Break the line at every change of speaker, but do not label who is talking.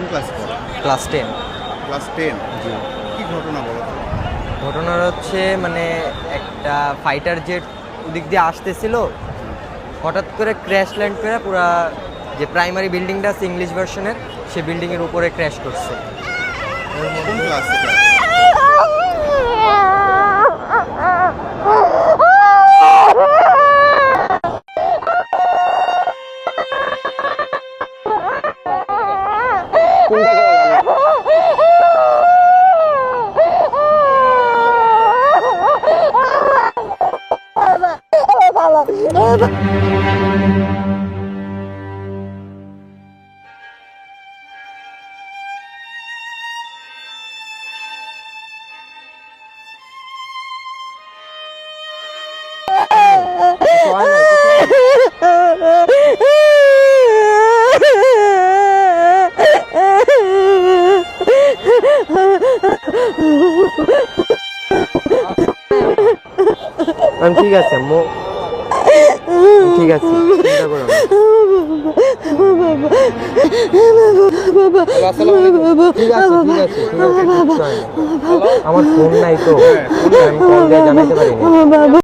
ক্লাসে পড়ো?
Class 10।
Class 10।
জি।
কি ঘটনা বলো তো?
ঘটনা হচ্ছে মানে একটা ফাইটার জেট ওদিক দিয়ে আসতেছিল, হঠাৎ করে ক্র্যাশ ল্যান্ড করে পুরা যে প্রাইমারি বিল্ডিংটা আছে ইংলিশ ভার্সনের, সে বিল্ডিংয়ের উপরে ক্র্যাশ করছে।
কোন ক্লাস এটা?
ঠিক আছে ঠিক আছে, চিন্তা করো না। ঠিক আছে ঠিক আছে ঠিক আছে, কিচ্ছু হয় না। আমার ফোন নাই তো, আমি কল দিয়ে জানাইতে পারিনি।